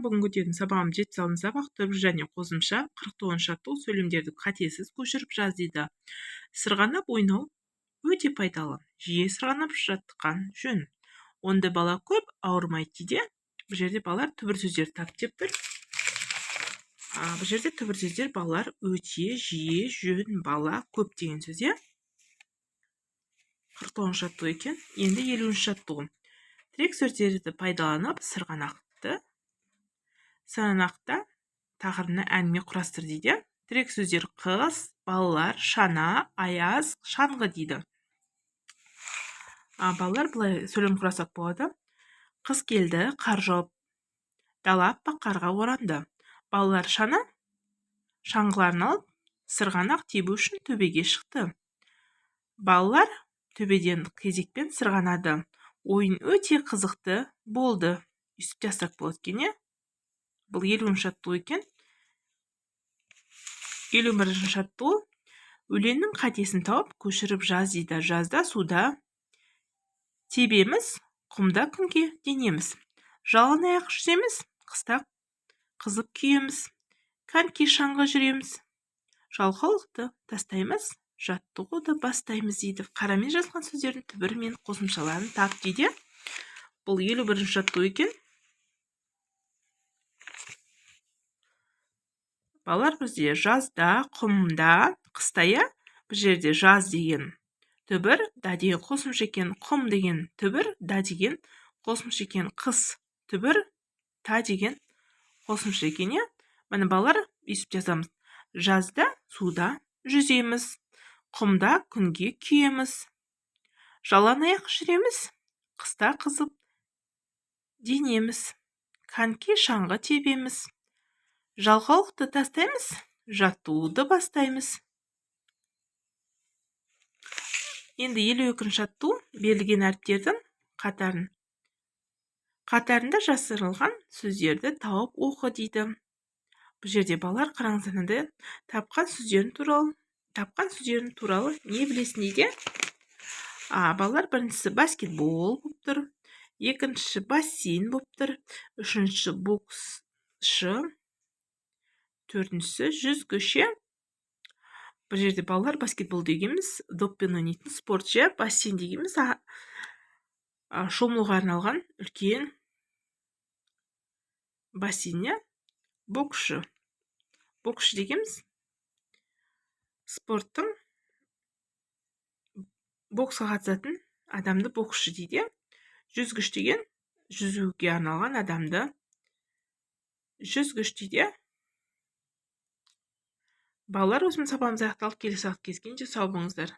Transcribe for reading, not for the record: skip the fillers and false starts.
бүгінгі өтетін сабағым 7 сабақ түп және қосымша 49 жаттығу сөйлемдерді қатесіз көшіріп жаз дейді. Сырғанап ойнау өте пайдалы. Жиі сырғанап жаттыққан жөн. Онда бала көп ауырмайды дейді. Бұл жерде балалар түбір сөздер тап деп тұр. Бұл жерде түбір сөздер балалар өте, жиі, жөн, бала, көп деген сөз. 49 жаттығу екен. Енді 50 жаттығу. Тірек сөздерді пайдаланып сырғанақта тақырыбына әңгіме құрастыр дейді. Тірек сөздер қыз, балалар, шана, аяз, шаңғы дейді. Балалар былай сөйлем құрасақ болады. Қыз келді, қар жауып, дала аппақ қарға оранды. Балалар шаңғыларын алып, сырғанақ тебу үшін төбеге шықты. Балалар төбеден кезекпен сырғанады. Ойын өте қызықты болды. Үстіп жазсақ болады екен. Бұл 50 жаттығу екен. 51 жаттығу. Өлеңнің қатесін тауып көшіріп жаз дейді. Жазда суда тебеміз, құмда күнге денеміз. Жалаң аяқ жүземіз, қыста қызып күйеміз. Коньки шаңғы жүреміз. Жалқаулықты тастаймыз, жаттығуды бастаймыз дейді. Қарамен жазған сөздердің түбірі мен қосымшаларын тап дейді. Бұл 51 жаттығу екен. Балалар бізде жазда, құмда, қыстая. Бұл жерде жаз деген түбір, да деген қосымша екен, құм деген түбір, да деген қосымша екен, қыс түбір, та деген қосымша екен. Міне балалар өйстіп жазамыз. Жазда суда жүземіз, құмда күнге күйеміз. Жалаң аяқ жүреміз, қыста қызып денеміз. Коньки шаңғы тебеміз. Жалқаулықты тастаймыз, жаттығуды бастаймыз. Енді 52 жаттығу берілген әріптердің қатарында жасырылған сөздерді тауып оқы дейді. Бұл жерде балалар қараңыздар, тапқан сөздерін туралы не білесің дейді. Балалар біріншісі баскетбол болып тұр, екіншісі бассейн болып тұр, үшіншісі боксшы, төртіншісі жүзгіші. Бұл жерде балалар баскетбол дегеніміз доппен ойнайтын спортшы, бассейн дегеніміз шомылуға арналған үлкен бассейн. Боксшы дегеніміз спорттың боксқа қатысатын адамды боксшы дейді. Жүзгіш деген жүзуге арналған адамды жүзгіш дейді. Балалар, осымен сабағымыз аяқталып, келесі сабақта кездескенше сау болыңыздар.